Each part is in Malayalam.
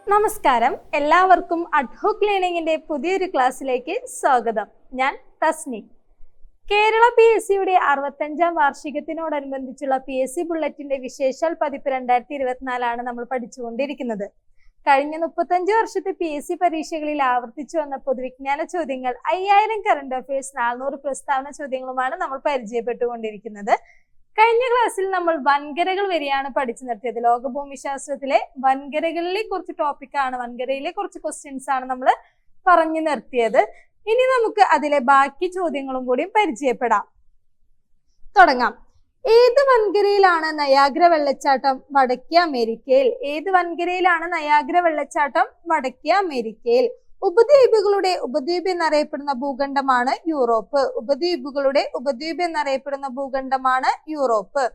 നമസ്കാരം, എല്ലാവർക്കും അഡ്ഹോക്ക് ലേണിംഗിന്റെ പുതിയൊരു ക്ലാസ്സിലേക്ക് സ്വാഗതം. ഞാൻ തസ്നി. കേരള PSC യുടെ 65ാം വാർഷികത്തിനോടനുബന്ധിച്ചുള്ള PSC ബുള്ളറ്റിന്റെ വിശേഷാൽ പതിപ്പ് 2024 നമ്മൾ പഠിച്ചുകൊണ്ടിരിക്കുന്നത്. കഴിഞ്ഞ 35 വർഷത്തെ PSC പരീക്ഷകളിൽ ആവർത്തിച്ചു വന്ന പൊതുവിജ്ഞാന ചോദ്യങ്ങൾ, 5000 കറണ്ട് അഫയേഴ്സ്, 400 പ്രസ്താവന ചോദ്യങ്ങളുമാണ് നമ്മൾ പരിചയപ്പെട്ടുകൊണ്ടിരിക്കുന്നത്. കഴിഞ്ഞ ക്ലാസ്സിൽ നമ്മൾ വൻകരകൾ വരെയാണ് പഠിച്ചു നിർത്തിയത്. ലോകഭൂമിശാസ്ത്രത്തിലെ വൻകരകളിലെ കുറച്ച് ടോപ്പിക്കാണ്, വൻകരയിലെ കുറച്ച് ക്വസ്റ്റ്യൻസ് ആണ് നമ്മൾ പറഞ്ഞു നിർത്തിയത്. ഇനി നമുക്ക് അതിലെ ബാക്കി ചോദ്യങ്ങളും കൂടി പരിചയപ്പെടാം. തുടങ്ങാം. ഏത് വൻകരയിലാണ് നയാഗ്ര വെള്ളച്ചാട്ടം? വടക്കേ അമേരിക്കയിൽ. ഏത് വൻകരയിലാണ് നയാഗ്ര വെള്ളച്ചാട്ടം? വടക്കേ അമേരിക്കയിൽ. ഉപദ്വീപുകളുടെ ഉപദ്വീപ് എന്നറിയപ്പെടുന്ന ഭൂഖണ്ഡമാണ് യൂറോപ്പ്. ഉപദ്വീപുകളുടെ ഉപദ്വീപ് എന്നറിയപ്പെടുന്ന ഭൂഖണ്ഡമാണ് യൂറോപ്പ്.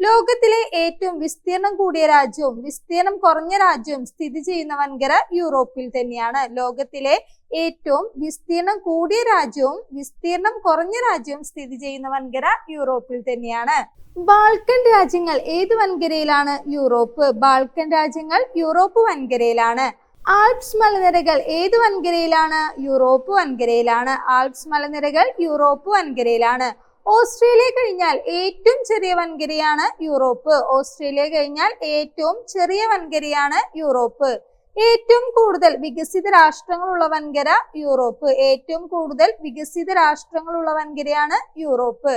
ലോകത്തിലെ ഏറ്റവും വിസ്തീർണം കൂടിയ രാജ്യവും വിസ്തീർണം കുറഞ്ഞ രാജ്യവും സ്ഥിതി ചെയ്യുന്ന വൻകര യൂറോപ്പിൽ തന്നെയാണ്. ലോകത്തിലെ ഏറ്റവും വിസ്തീർണം കൂടിയ രാജ്യവും വിസ്തീർണം കുറഞ്ഞ രാജ്യവും സ്ഥിതി ചെയ്യുന്ന വൻകര യൂറോപ്പിൽ തന്നെയാണ്. ബാൾക്കൻ രാജ്യങ്ങൾ ഏത് വൻകരയിലാണ്? യൂറോപ്പ്. ബാൾക്കൻ രാജ്യങ്ങൾ യൂറോപ്പ് വൻകരയിലാണ്. ആൽപ്സ് മലനിരകൾ ഏത് വൻകരയിലാണ്? യൂറോപ്പ് വൻകരയിലാണ്. ആൽപ്സ് മലനിരകൾ യൂറോപ്പ് വൻകരയിലാണ്. ഓസ്ട്രേലിയ കഴിഞ്ഞാൽ ഏറ്റവും ചെറിയ വൻകരയാണ് യൂറോപ്പ്. ഓസ്ട്രേലിയ കഴിഞ്ഞാൽ ഏറ്റവും ചെറിയ വൻകരയാണ് യൂറോപ്പ്. ഏറ്റവും കൂടുതൽ വികസിത രാഷ്ട്രങ്ങളുള്ള വൻകര യൂറോപ്പ്. ഏറ്റവും കൂടുതൽ വികസിത രാഷ്ട്രങ്ങളുള്ള വൻകരയാണ് യൂറോപ്പ്.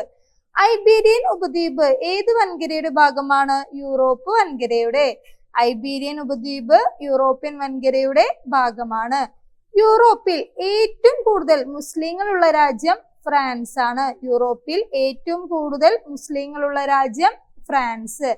ഐബീരിയൻ ഉപദ്വീപ് ഏത് വൻകരയുടെ ഭാഗമാണ്? യൂറോപ്പ് വൻകരയുടെ. ഐബീരിയൻ ഉപദ്വീപ് യൂറോപ്യൻ വൻകരയുടെ ഭാഗമാണ്. യൂറോപ്പിൽ ഏറ്റവും കൂടുതൽ മുസ്ലിങ്ങളുള്ള രാജ്യം ഫ്രാൻസ് ആണ്. യൂറോപ്പിൽ ഏറ്റവും കൂടുതൽ മുസ്ലിങ്ങളുള്ള രാജ്യം ഫ്രാൻസ്.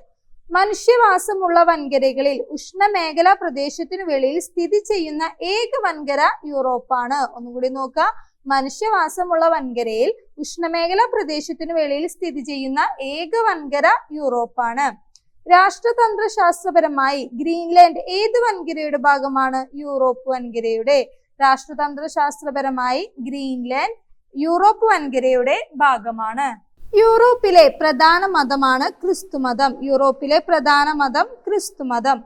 മനുഷ്യവാസമുള്ള വൻകരകളിൽ ഉഷ്ണമേഖലാ പ്രദേശത്തിനു വെളിയിൽ സ്ഥിതി ചെയ്യുന്ന ഏക വൻകര യൂറോപ്പാണ്. ഒന്നുകൂടി നോക്കുക. മനുഷ്യവാസമുള്ള വൻകരയിൽ ഉഷ്ണമേഖലാ പ്രദേശത്തിനു വെളിയിൽ സ്ഥിതി ചെയ്യുന്ന ഏക വൻകര യൂറോപ്പാണ്. രാഷ്ട്രതന്ത്രശാസ്ത്രപരമായി ഗ്രീൻലാൻഡ് ഏത് വൻകരയുടെ ഭാഗമാണ്? യൂറോപ്പ് വൻകരയുടെ. രാഷ്ട്രതന്ത്രശാസ്ത്രപരമായി ഗ്രീൻലാൻഡ് യൂറോപ്പ് വൻകരയുടെ ഭാഗമാണ്. യൂറോപ്പിലെ പ്രധാന മതമാണ് ക്രിസ്തുമതം. യൂറോപ്പിലെ പ്രധാന മതം ക്രിസ്തുമതം.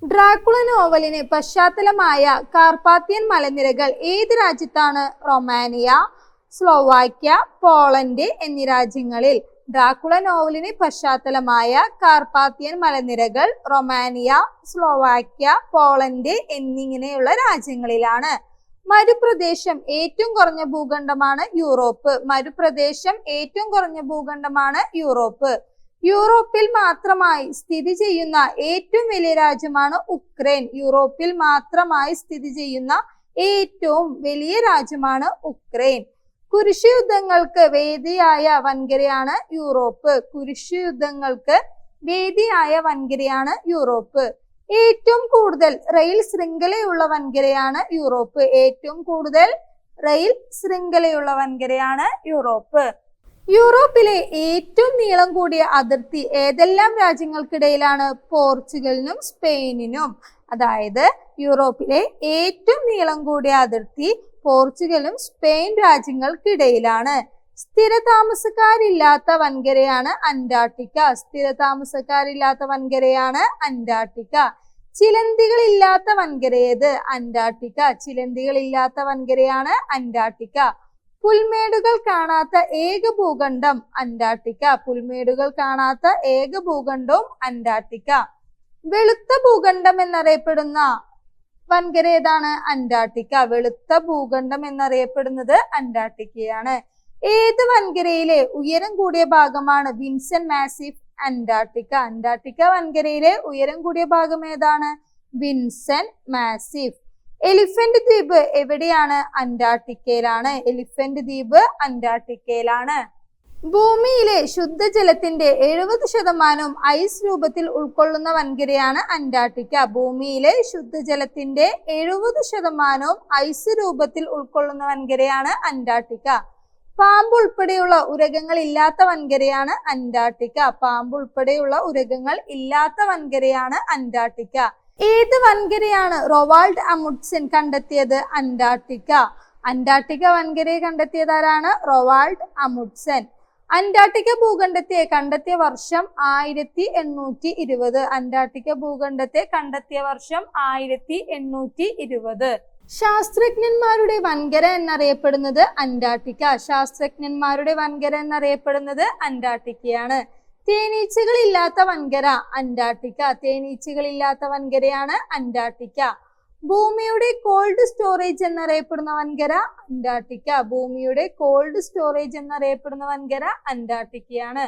ഡ്രാക്കുള നോവലിന് പശ്ചാത്തലമായ കാർപാത്തിയൻ മലനിരകൾ ഏത് രാജ്യത്താണ്? റൊമാനിയ, സ്ലോവാക്യ, പോളണ്ട് എന്നീ രാജ്യങ്ങളിൽ. ഡ്രാക്കുള നോവലിന് പശ്ചാത്തലമായ കാർപാത്തിയൻ മലനിരകൾ റൊമാനിയ, സ്ലോവാക്യ, പോളണ്ട് എന്നിങ്ങനെയുള്ള രാജ്യങ്ങളിലാണ്. മരുപ്രദേശം ഏറ്റവും കുറഞ്ഞ ഭൂഖണ്ഡമാണ് യൂറോപ്പ്. മരുപ്രദേശം ഏറ്റവും കുറഞ്ഞ ഭൂഖണ്ഡമാണ് യൂറോപ്പ്. യൂറോപ്പിൽ മാത്രമായി സ്ഥിതി ചെയ്യുന്ന ഏറ്റവും വലിയ രാജ്യമാണ് ഉക്രൈൻ. യൂറോപ്പിൽ മാത്രമായി സ്ഥിതി ചെയ്യുന്ന ഏറ്റവും വലിയ രാജ്യമാണ് ഉക്രൈൻ. കുരിശുയുദ്ധങ്ങൾക്ക് വേദിയായ വൻകരയാണ് യൂറോപ്പ്. കുരിശുയുദ്ധങ്ങൾക്ക് വേദിയായ വൻകരയാണ് യൂറോപ്പ്. ഏറ്റവും കൂടുതൽ റെയിൽ ശൃംഖലയുള്ള വൻകരയാണ് യൂറോപ്പ്. ഏറ്റവും കൂടുതൽ റെയിൽ ശൃംഖലയുള്ള വൻകരയാണ് യൂറോപ്പ്. യൂറോപ്പിലെ ഏറ്റവും നീളം കൂടിയ അതിർത്തി ഏതെല്ലാം രാജ്യങ്ങൾക്കിടയിലാണ്? പോർച്ചുഗലിനും സ്പെയിനിനും. അതായത് യൂറോപ്പിലെ ഏറ്റവും നീളം കൂടിയ അതിർത്തി പോർച്ചുഗലും സ്പെയിൻ രാജ്യങ്ങൾക്കിടയിലാണ്. സ്ഥിരതാമസക്കാരില്ലാത്ത വൻകരയാണ് അന്റാർട്ടിക്ക. സ്ഥിരതാമസക്കാരില്ലാത്ത വൻകരയാണ് അന്റാർട്ടിക്ക. ചിലന്തികളില്ലാത്ത വൻകര ഏത്? അന്റാർട്ടിക്ക. ചിലന്തികളില്ലാത്ത വൻകരയാണ് അന്റാർട്ടിക്ക. പുൽമേടുകൾ കാണാത്ത ഏക ഭൂഖണ്ഡം അന്റാർട്ടിക്ക. പുൽമേടുകൾ കാണാത്ത ഏക ഭൂഖണ്ഡവും അന്റാർട്ടിക്ക. വെളുത്ത ഭൂഖണ്ഡം എന്നറിയപ്പെടുന്ന വൻകര ഏതാണ്? അന്റാർട്ടിക്ക. വെളുത്ത ഭൂഖണ്ഡം എന്നറിയപ്പെടുന്നത് അന്റാർട്ടിക്കയാണ്. ഏത് വൻകരയിലെ ഉയരം കൂടിയ ഭാഗമാണ് വിൻസെന്റ് മാസിഫ്? അന്റാർട്ടിക്ക. അന്റാർട്ടിക്ക വൻകരയിലെ ഉയരം കൂടിയ ഭാഗം ഏതാണ്? Vincent Massif. എലിഫന്റ് ദ്വീപ് എവിടെയാണ്? അന്റാർട്ടിക്കയിലാണ്. എലിഫന്റ് ദ്വീപ് അന്റാർട്ടിക്കയിലാണ്. ഭൂമിയിലെ ശുദ്ധജലത്തിന്റെ 70% ഐസ് രൂപത്തിൽ ഉൾക്കൊള്ളുന്ന വൻകരയാണ് അന്റാർട്ടിക്ക. ഭൂമിയിലെ ശുദ്ധജലത്തിന്റെ 70% ഐസ് രൂപത്തിൽ ഉൾക്കൊള്ളുന്ന വൻകരയാണ് അന്റാർട്ടിക്ക. പാമ്പ് ഉൾപ്പെടെയുള്ള ഉരഗങ്ങൾ ഇല്ലാത്ത വൻകരയാണ് അന്റാർട്ടിക്ക. പാമ്പ് ഉൾപ്പെടെയുള്ള ഉരഗങ്ങൾ ഇല്ലാത്ത വൻകരയാണ് അന്റാർട്ടിക്ക. ഏത് വൻകരയാണ് റൊവാൾഡ് അമുണ്ട്സെൻ കണ്ടെത്തിയത്? അന്റാർട്ടിക്ക. അന്റാർട്ടിക്ക വൻകരയെ കണ്ടെത്തിയതാരാണ്? റൊവാൾഡ് അമുണ്ട്സെൻ. അന്റാർട്ടിക്ക ഭൂഖണ്ഡത്തെ കണ്ടെത്തിയ വർഷം 1820. അന്റാർട്ടിക്ക ഭൂഖണ്ഡത്തെ കണ്ടെത്തിയ വർഷം 1820. ശാസ്ത്രജ്ഞന്മാരുടെ വൻകര എന്നറിയപ്പെടുന്നത് അന്റാർട്ടിക്ക. ശാസ്ത്രജ്ഞന്മാരുടെ വൻകര എന്നറിയപ്പെടുന്നത് അന്റാർട്ടിക്കയാണ്. തേനീച്ചകളില്ലാത്ത വൻകര അന്റാർട്ടിക്ക. തേനീച്ചകളില്ലാത്ത വൻകരയാണ് അന്റാർട്ടിക്ക. ഭൂമിയുടെ കോൾഡ് സ്റ്റോറേജ് എന്നറിയപ്പെടുന്ന വൻകര അന്റാർട്ടിക്ക. ഭൂമിയുടെ കോൾഡ് സ്റ്റോറേജ് എന്നറിയപ്പെടുന്ന വൻകര അന്റാർട്ടിക്കയാണ്.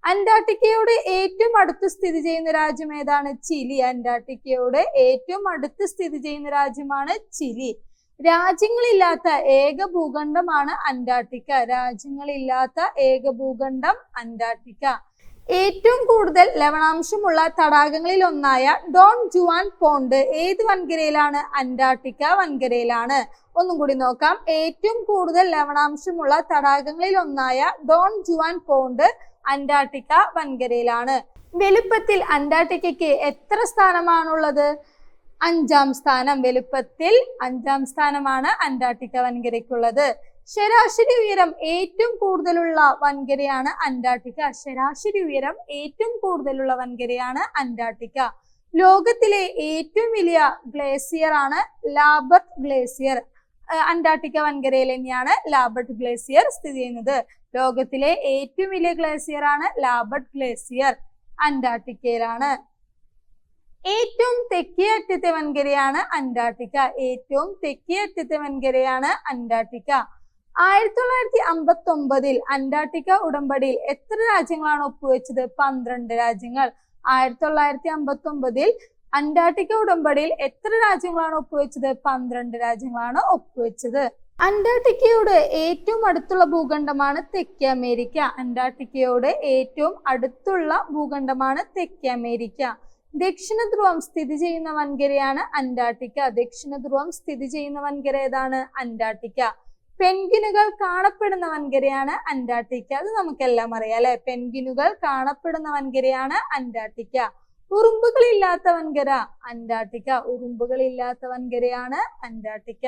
അന്റാർട്ടിക്കയോട് ഏറ്റവും അടുത്ത് സ്ഥിതി ചെയ്യുന്ന രാജ്യം ഏതാണ്? ചിലി. അന്റാർട്ടിക്കയോട് ഏറ്റവും അടുത്ത് സ്ഥിതി ചെയ്യുന്ന രാജ്യമാണ് ചിലി. രാജ്യങ്ങളില്ലാത്ത ഏക ഭൂഖണ്ഡമാണ് അന്റാർട്ടിക്ക. രാജ്യങ്ങളില്ലാത്ത ഏക ഭൂഖണ്ഡം അന്റാർട്ടിക്ക. ഏറ്റവും കൂടുതൽ ലവണാംശമുള്ള തടാകങ്ങളിൽ ഒന്നായ ഡോൺ ജുവാൻ പോണ്ട് ഏത് വൻകരയിലാണ്? അന്റാർട്ടിക്ക വൻകരയിലാണ്. ഒന്നും കൂടി നോക്കാം. ഏറ്റവും കൂടുതൽ ലവണാംശമുള്ള തടാകങ്ങളിൽ ഒന്നായ ഡോൺ ജുവാൻ പോണ്ട് അന്റാർട്ടിക്ക വൻകരയിലാണ്. വലുപ്പത്തിൽ അന്റാർട്ടിക്കയ്ക്ക് എത്ര സ്ഥാനമാണുള്ളത്? 5ാം സ്ഥാനം. വലുപ്പത്തിൽ 5ാം സ്ഥാനമാണ് അന്റാർട്ടിക്ക വൻകരയ്ക്കുള്ളത്. ശരാശരി ഉയരം ഏറ്റവും കൂടുതലുള്ള വൻകരയാണ് അന്റാർട്ടിക്ക. ശരാശരി ഉയരം ഏറ്റവും കൂടുതലുള്ള വൻകരയാണ് അന്റാർട്ടിക്ക. ലോകത്തിലെ ഏറ്റവും വലിയ ഗ്ലേസിയർ ആണ് ലാബർട്ട് ഗ്ലേസിയർ. അന്റാർട്ടിക്ക വൻകരയിൽ തന്നെയാണ് ലാബർട്ട് ഗ്ലേസിയർ സ്ഥിതി ചെയ്യുന്നത്. ലോകത്തിലെ ഏറ്റവും വലിയ ഗ്ലേസിയർ ആണ് ലാബർട്ട് ഗ്ലേസിയർ. അന്റാർട്ടിക്കയിലാണ്. ഏറ്റവും തെക്കേ അറ്റത്തെ വൻകരയാണ് അന്റാർട്ടിക്ക. ഏറ്റവും തെക്കേ അറ്റത്തെ വൻകരയാണ് അന്റാർട്ടിക്ക. 1959 അന്റാർട്ടിക്ക ഉടമ്പടിയിൽ എത്ര രാജ്യങ്ങളാണ് ഒപ്പുവെച്ചത്? 12 രാജ്യങ്ങൾ. 1959 അന്റാർട്ടിക്ക ഉടമ്പടിയിൽ എത്ര രാജ്യങ്ങളാണ് ഒപ്പുവെച്ചത്? 12 രാജ്യങ്ങളാണ് ഒപ്പുവെച്ചത്. അന്റാർട്ടിക്കയോട് ഏറ്റവും അടുത്തുള്ള ഭൂഖണ്ഡമാണ് തെക്കേ അമേരിക്ക. അന്റാർട്ടിക്കയോട് ഏറ്റവും അടുത്തുള്ള ഭൂഖണ്ഡമാണ് തെക്കേ അമേരിക്ക. ദക്ഷിണ ധ്രുവം സ്ഥിതി ചെയ്യുന്ന വൻകരയാണ് അന്റാർട്ടിക്ക. ദക്ഷിണ ധ്രുവം സ്ഥിതി ചെയ്യുന്ന വൻകര ഏതാണ്? അന്റാർട്ടിക്ക. പെൻഗ്വിനുകൾ കാണപ്പെടുന്ന വൻകരയാണ് അന്റാർട്ടിക്ക. അത് നമുക്കെല്ലാം അറിയാം അല്ലെ. പെൻഗ്വിനുകൾ കാണപ്പെടുന്ന വൻകരയാണ് അന്റാർട്ടിക്ക. ഉറുമ്പുകളില്ലാത്ത വൻകര അന്റാർട്ടിക്ക. ഉറുമ്പുകളില്ലാത്ത വൻകരയാണ് അന്റാർട്ടിക്ക.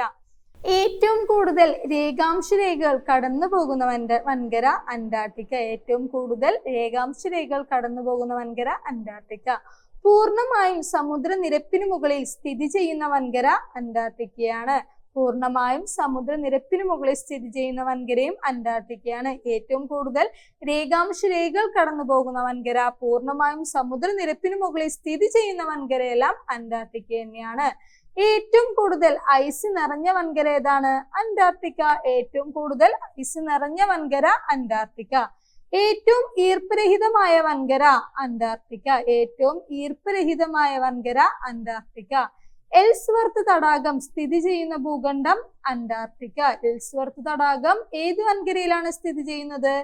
ഏറ്റവും കൂടുതൽ രേഖാംശ രേഖകൾ കടന്നു പോകുന്ന വൻകര അന്റാർട്ടിക്ക. ഏറ്റവും കൂടുതൽ രേഖാംശ രേഖകൾ കടന്നു പോകുന്ന വൻകര അന്റാർട്ടിക്ക. പൂർണ്ണമായും സമുദ്രനിരപ്പിന് മുകളിൽ സ്ഥിതി ചെയ്യുന്ന വൻകര അന്റാർട്ടിക്കയാണ്. പൂർണ്ണമായും സമുദ്രനിരപ്പിന് മുകളിൽ സ്ഥിതി ചെയ്യുന്ന വൻകരയും അന്റാർട്ടിക്കയാണ്. ഏറ്റവും കൂടുതൽ രേഖാംശ രേഖകൾ കടന്നു പോകുന്ന വൻകര, പൂർണ്ണമായും സമുദ്രനിരപ്പിന് മുകളിൽ സ്ഥിതി ചെയ്യുന്ന വൻകരയെല്ലാം അന്റാർട്ടിക്ക തന്നെയാണ്. ഏറ്റവും കൂടുതൽ ഐസ് നിറഞ്ഞ വൻകര ഏതാണ്? അന്റാർട്ടിക്ക. ഏറ്റവും കൂടുതൽ ഐസ് നിറഞ്ഞ വൻകര അന്റാർട്ടിക്ക. ഏറ്റവും ഈർപ്പരഹിതമായ വൻകര അന്റാർട്ടിക്ക. ഏറ്റവും ഈർപ്പരഹിതമായ വൻകര അന്റാർട്ടിക്ക. എൽസ്വർത്ത് തടാകം സ്ഥിതി ചെയ്യുന്ന ഭൂഖണ്ഡം അന്റാർട്ടിക്ക. എൽസ്വർത്ത് തടാകം ഏത് വൻകരയിലാണ് സ്ഥിതി ചെയ്യുന്നത്?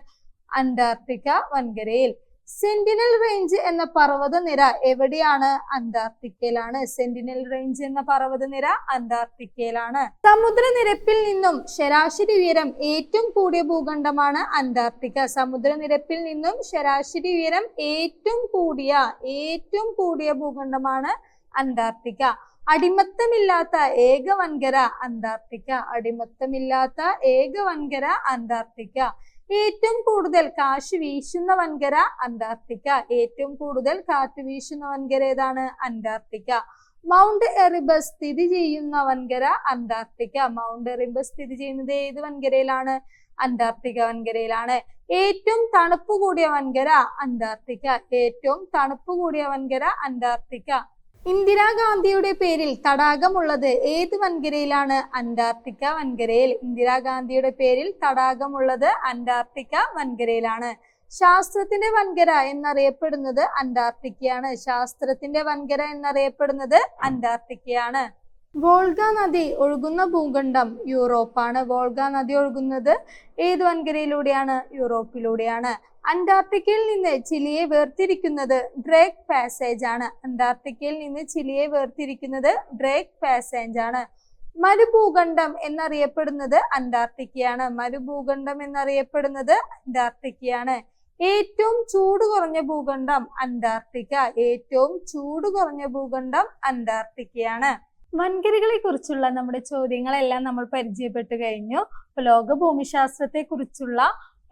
അന്റാർട്ടിക്ക വൻകരയിൽ. സെന്റിനൽ റേഞ്ച് എന്ന പർവ്വതനിര എവിടെയാണ്? അന്റാർട്ടിക്കയിലാണ്. സെന്റിനൽ റേഞ്ച് എന്ന പർവ്വതനിര അന്റാർട്ടിക്കയിലാണ്. സമുദ്രനിരപ്പിൽ നിന്നും ശരാശരി ഉയരം ഏറ്റവും കൂടിയ ഭൂഖണ്ഡമാണ് അന്റാർട്ടിക്ക. സമുദ്രനിരപ്പിൽ നിന്നും ശരാശരി ഉയരം ഏറ്റവും കൂടിയ ഭൂഖണ്ഡമാണ് അന്റാർട്ടിക്ക. അടിമത്തമില്ലാത്ത ഏക വൻകര അന്റാർട്ടിക്ക. അടിമത്തമില്ലാത്ത ഏക വൻകര അന്റാർട്ടിക്ക. ഏറ്റവും കൂടുതൽ കാറ്റ് വീശുന്ന വൻകര അന്റാർട്ടിക്ക. ഏറ്റവും കൂടുതൽ കാറ്റ് വീശുന്ന വൻകര ഏതാണ്? അന്റാർട്ടിക്ക. മൗണ്ട് എറിബസ് സ്ഥിതി ചെയ്യുന്ന വൻകര അന്റാർട്ടിക്ക. മൗണ്ട് എറിബസ് സ്ഥിതി ചെയ്യുന്നത് ഏത് വൻകരയിലാണ്? അന്റാർട്ടിക്ക വൻകരയിലാണ്. ഏറ്റവും തണുപ്പ് കൂടിയ വൻകര അന്റാർട്ടിക്ക. ഏറ്റവും തണുപ്പ് കൂടിയ വൻകര അന്റാർട്ടിക്ക. ഇന്ദിരാഗാന്ധിയുടെ പേരിൽ തടാകമുള്ളത് ഏത് വൻകരയിലാണ്? അന്റാർട്ടിക്ക വൻകരയിൽ. ഇന്ദിരാഗാന്ധിയുടെ പേരിൽ തടാകമുള്ളത് അന്റാർട്ടിക്ക വൻകരയിലാണ്. ശാസ്ത്രത്തിന്റെ വൻകര എന്നറിയപ്പെടുന്നത് അന്റാർട്ടിക്കയാണ്. ശാസ്ത്രത്തിന്റെ വൻകര എന്നറിയപ്പെടുന്നത് അന്റാർട്ടിക്കയാണ്. വോൾഗ നദി ഒഴുകുന്ന ഭൂഖണ്ഡം യൂറോപ്പാണ്. വോൾഗ നദി ഒഴുകുന്നത് ഏത് വൻകരയിലൂടെയാണ്? യൂറോപ്പിലൂടെയാണ്. അന്റാർട്ടിക്കയിൽ നിന്ന് ചിലിയെ വേർതിരിക്കുന്നത് ഡ്രേക്ക് പാസേജ് ആണ്. അന്റാർട്ടിക്കയിൽ നിന്ന് ചിലിയെ വേർതിരിക്കുന്നത് ഡ്രേക്ക് പാസേജ് ആണ്. മരുഭൂഖണ്ഡം എന്നറിയപ്പെടുന്നത് അന്റാർട്ടിക്കയാണ്. മരുഭൂഖണ്ഡം എന്നറിയപ്പെടുന്നത് അന്റാർട്ടിക്കയാണ്. ഏറ്റവും ചൂട് കുറഞ്ഞ ഭൂഖണ്ഡം അന്റാർട്ടിക്ക. ഏറ്റവും ചൂട് കുറഞ്ഞ ഭൂഖണ്ഡം അന്റാർട്ടിക്കയാണ്. വൻകരകളെ കുറിച്ചുള്ള നമ്മുടെ ചോദ്യങ്ങളെല്ലാം നമ്മൾ പരിചയപ്പെട്ടു കഴിഞ്ഞു. ലോക ഭൂമിശാസ്ത്രത്തെ കുറിച്ചുള്ള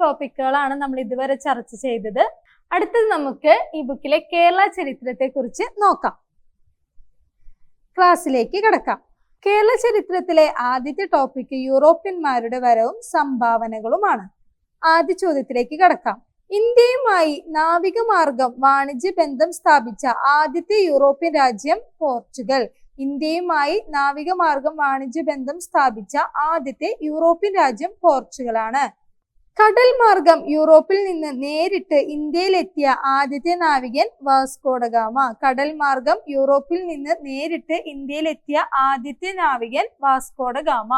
ടോപ്പിക്കുകളാണ് നമ്മൾ ഇതുവരെ ചർച്ച ചെയ്തത്. അടുത്തത് നമുക്ക് ഈ ബുക്കിലെ കേരള ചരിത്രത്തെ കുറിച്ച് നോക്കാം. ക്ലാസ്സിലേക്ക് കടക്കാം. കേരള ചരിത്രത്തിലെ ആദ്യത്തെ ടോപ്പിക് യൂറോപ്യന്മാരുടെ വരവും സംഭാവനകളുമാണ്. ആദ്യ ചോദ്യത്തിലേക്ക് കടക്കാം. ഇന്ത്യയുമായി നാവിക മാർഗം വാണിജ്യ ബന്ധം സ്ഥാപിച്ച ആദ്യത്തെ യൂറോപ്യൻ രാജ്യം പോർച്ചുഗൽ. ഇന്ത്യയുമായി നാവിക മാർഗം വാണിജ്യ ബന്ധം സ്ഥാപിച്ച ആദ്യത്തെ യൂറോപ്യൻ രാജ്യം പോർച്ചുഗലാണ്. കടൽ മാർഗം യൂറോപ്പിൽ നിന്ന് നേരിട്ട് ഇന്ത്യയിലെത്തിയ ആദ്യത്തെ നാവികൻ വാസ്കോഡഗാമ. കടൽ മാർഗം യൂറോപ്പിൽ നിന്ന് നേരിട്ട് ഇന്ത്യയിലെത്തിയ ആദ്യത്തെ നാവികൻ വാസ്കോഡഗാമ.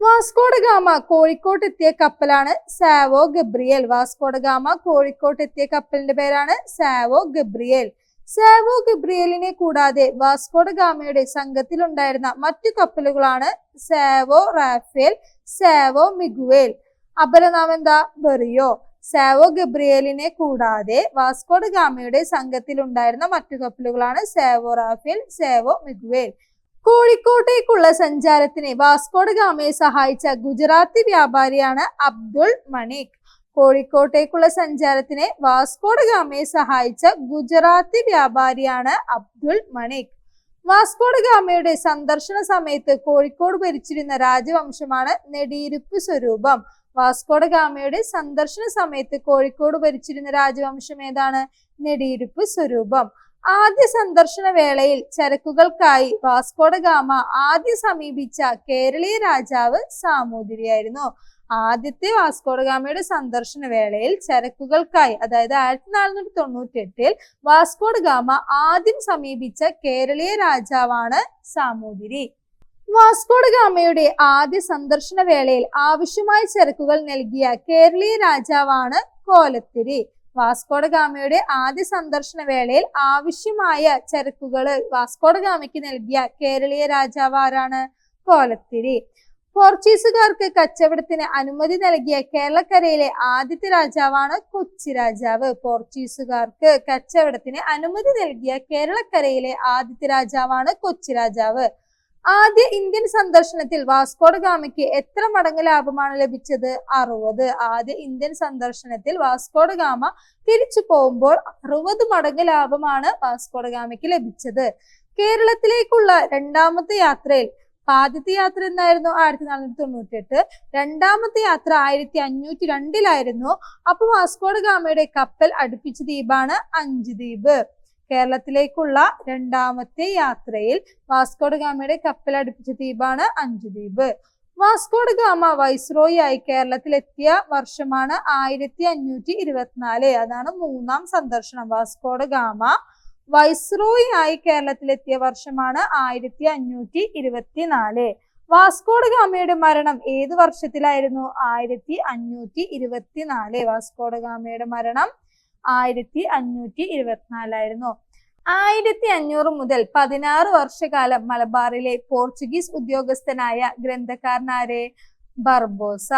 വാസ്കോഡഗാമ കോഴിക്കോട്ട് എത്തിയ കപ്പലാണ് സാവോ ഗബ്രിയേൽ. വാസ്കോഡഗാമ കോഴിക്കോട്ട് എത്തിയ കപ്പലിന്റെ പേരാണ് സാവോ ഗബ്രിയേൽ. സാവോ ഗബ്രിയേലിനെ കൂടാതെ വാസ്കോഡഗാമയുടെ സംഘത്തിലുണ്ടായിരുന്ന മറ്റു കപ്പലുകളാണ് സാവോ റാഫേൽ, സാവോ മിഗുവേൽ. അപരനാമം എന്താ? ബെറിയോ. സാവോ ഗബ്രിയേലിനെ കൂടാതെ വാസ്കോഡഗാമയുടെ സംഘത്തിലുണ്ടായിരുന്ന മറ്റു കപ്പലുകളാണ് സാവോ റാഫേൽ, സാവോ മിഗുവേൽ. കോഴിക്കോട്ടേക്കുള്ള സഞ്ചാരത്തിന് വാസ്കോഡഗാമയെ സഹായിച്ച ഗുജറാത്തി വ്യാപാരിയാണ് അബ്ദുൾ മണിക്. കോഴിക്കോട്ടേക്കുള്ള സഞ്ചാരത്തിന് വാസ്കോഡഗാമയെ സഹായിച്ച ഗുജറാത്തി വ്യാപാരിയാണ് അബ്ദുൾ മണിക്. വാസ്കോഡഗാമയുടെ സന്ദർശന സമയത്ത് കോഴിക്കോട് ഭരിച്ചിരുന്ന രാജവംശമാണ് നെടിയിരുപ്പ് സ്വരൂപം. വാസ്കോഡഗാമയുടെ സന്ദർശന സമയത്ത് കോഴിക്കോട് ഭരിച്ചിരുന്ന രാജവംശം ഏതാണ്? നെടിയിരുപ്പ് സ്വരൂപം. ആദ്യ സന്ദർശന വേളയിൽ ചരക്കുകൾക്കായി വാസ്കോഡഗാമ ആദ്യം സമീപിച്ച കേരളീയ രാജാവ് സാമൂതിരിയായിരുന്നു. ആദ്യത്തെ വാസ്കോഡഗാമയുടെ സന്ദർശന വേളയിൽ ചരക്കുകൾക്കായി, അതായത് 1498 വാസ്കോഡഗാമ ആദ്യം സമീപിച്ച കേരളീയ രാജാവാണ് സാമൂതിരി. വാസ്കോഡഗാമയുടെ ആദ്യ സന്ദർശന വേളയിൽ ആവശ്യമായ ചരക്കുകൾ നൽകിയ കേരളീയ രാജാവാണ് കോലത്തിരി. വാസ്കോഡഗാമയുടെ ആദ്യ സന്ദർശന വേളയിൽ ആവശ്യമായ ചരക്കുകൾ വാസ്കോഡഗാമയ്ക്ക് നൽകിയ കേരളീയ രാജാവ് ആരാണ്? കോലത്തിരി. പോർച്ചുഗീസുകാർക്ക് കച്ചവടത്തിന് അനുമതി നൽകിയ കേരളക്കരയിലെ ആദ്യത്തെ രാജാവാണ് കൊച്ചി രാജാവ്. പോർച്ചുഗീസുകാർക്ക് കച്ചവടത്തിന് അനുമതി നൽകിയ കേരളക്കരയിലെ ആദ്യത്തെ രാജാവാണ് കൊച്ചി രാജാവ്. ആദ്യ ഇന്ത്യൻ സന്ദർശനത്തിൽ വാസ്കോഡഗാമയ്ക്ക് എത്ര മടങ്ങ് ലാഭമാണ് ലഭിച്ചത്? 60. ആദ്യ ഇന്ത്യൻ സന്ദർശനത്തിൽ വാസ്കോഡഗാമ തിരിച്ചു പോകുമ്പോൾ 60 മടങ്ങ് ലാഭമാണ് വാസ്കോഡഗാമയ്ക്ക് ലഭിച്ചത്. കേരളത്തിലേക്കുള്ള രണ്ടാമത്തെ യാത്രയിൽ, ആദ്യത്തെ യാത്ര എന്തായിരുന്നു? 1498. രണ്ടാമത്തെ യാത്ര 1502 അപ്പൊ വാസ്കോഡഗാമയുടെ കപ്പൽ അടുപ്പിച്ച ദ്വീപാണ് അഞ്ചുദ്വീപ്. കേരളത്തിലേക്കുള്ള രണ്ടാമത്തെ യാത്രയിൽ വാസ്കോഡഗാമയുടെ കപ്പൽ അടുപ്പിച്ച ദ്വീപാണ് അഞ്ചുദ്വീപ്. വാസ്കോഡഗാമ വൈസ്രോയി ആയി കേരളത്തിലെത്തിയ വർഷമാണ് 1524. അതാണ് മൂന്നാം സന്ദർശനം. വാസ്കോഡഗാമ വൈസ്രോയി ആയി കേരളത്തിലെത്തിയ വർഷമാണ് 1524. വാസ്കോഡഗാമയുടെ മരണം ഏത് വർഷത്തിലായിരുന്നു? 1524. വാസ്കോഡഗാമയുടെ മരണം 1524. 1500 മുതൽ 16 വർഷക്കാലം മലബാറിലെ പോർച്ചുഗീസ് ഉദ്യോഗസ്ഥനായ ഗ്രന്ഥകാരനാരെ? ബർബോസ.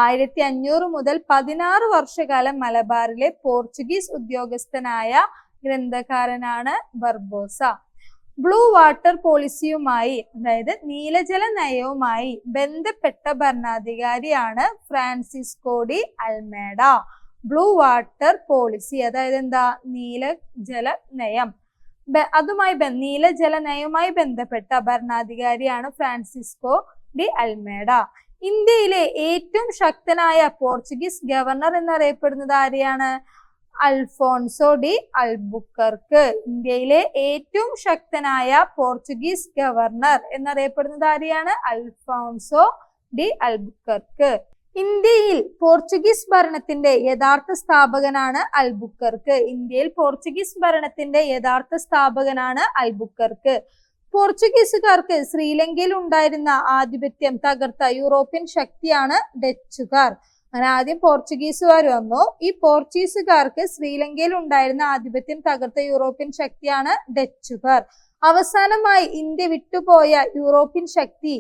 1500 മുതൽ 16 വർഷക്കാലം മലബാറിലെ പോർച്ചുഗീസ് ഉദ്യോഗസ്ഥനായ ഗ്രന്ഥകാരനാണ് ബർബോസ. ബ്ലൂ വാട്ടർ പോളിസിയുമായി, അതായത് നീലജല നയവുമായി ബന്ധപ്പെട്ട ഭരണാധികാരിയാണ് Francisco de Almeida. Blue water policy, അതായത് എന്താ? നീലജല നയം. നീലജല നയവുമായി ബന്ധപ്പെട്ട ഭരണാധികാരിയാണ് ഫ്രാൻസിസ്കോ ഡി അൽമേഡ. ഇന്ത്യയിലെ ഏറ്റവും ശക്തനായ പോർച്ചുഗീസ് ഗവർണർ എന്നറിയപ്പെടുന്നത് ആരെയാണ്? Alfonso de Albuquerque. ഇന്ത്യയിലെ ഏറ്റവും ശക്തനായ പോർച്ചുഗീസ് ഗവർണർ എന്നറിയപ്പെടുന്നത് ആരെയാണ്? Alfonso de Albuquerque. ഇന്ത്യയിൽ പോർച്ചുഗീസ് ഭരണത്തിന്റെ യഥാർത്ഥ സ്ഥാപകനാണ് അൽബുക്കർക്ക്. ഇന്ത്യയിൽ പോർച്ചുഗീസ് ഭരണത്തിന്റെ യഥാർത്ഥ സ്ഥാപകനാണ് അൽബുക്കർക്ക്. പോർച്ചുഗീസുകാർക്ക് ശ്രീലങ്കയിൽ ഉണ്ടായിരുന്ന ആധിപത്യം തകർത്ത യൂറോപ്യൻ ശക്തിയാണ് ഡച്ചുകാർ. അങ്ങനെ ആദ്യം പോർച്ചുഗീസുകാർ വന്നു. ഈ പോർച്ചുഗീസുകാർക്ക് ശ്രീലങ്കയിൽ ഉണ്ടായിരുന്ന ആധിപത്യം തകർത്ത യൂറോപ്യൻ ശക്തിയാണ് ഡച്ചുകാർ. അവസാനമായി ഇന്ത്യ വിട്ടുപോയ യൂറോപ്യൻ ശക്തി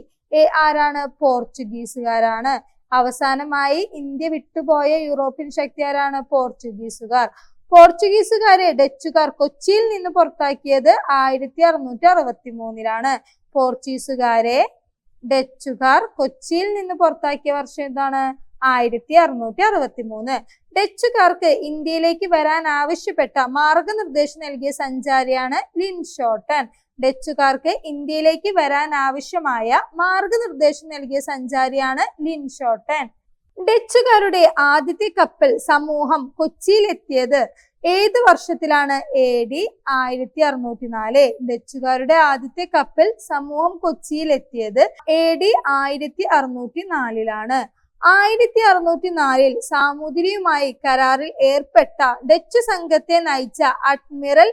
ആരാണ്? പോർച്ചുഗീസുകാരാണ്. അവസാനമായി ഇന്ത്യ വിട്ടുപോയ യൂറോപ്യൻ ശക്തി ആരാണ്? പോർച്ചുഗീസുകാർ. പോർച്ചുഗീസുകാരെ ഡച്ചുകാർ കൊച്ചിയിൽ നിന്ന് പുറത്താക്കിയത് 1663. പോർച്ചുഗീസുകാരെ ഡച്ചുകാർ കൊച്ചിയിൽ നിന്ന് പുറത്താക്കിയ വർഷം എന്താണ്? 1663. ഡച്ചുകാർക്ക് ഇന്ത്യയിലേക്ക് വരാൻ ആവശ്യപ്പെട്ട മാർഗനിർദ്ദേശം നൽകിയ സഞ്ചാരിയാണ് ലിൻഷോട്ടൻ. ഡച്ചുകാർക്ക് ഇന്ത്യയിലേക്ക് വരാൻ ആവശ്യമായ മാർഗനിർദ്ദേശം നൽകിയ സഞ്ചാരിയാണ് ലിൻഷോട്ടൻ. ഡച്ചുകാരുടെ ആദ്യത്തെ കപ്പൽ സമൂഹം കൊച്ചിയിലെത്തിയത് ഏത് വർഷത്തിലാണ്? AD 1604. ഡച്ചുകാരുടെ ആദ്യത്തെ കപ്പൽ സമൂഹം കൊച്ചിയിലെത്തിയത് AD 1604. 1604 സാമൂതിരിയുമായി കരാറിൽ ഏർപ്പെട്ട ഡച്ച് സംഘത്തെ നയിച്ച അഡ്മിറൽ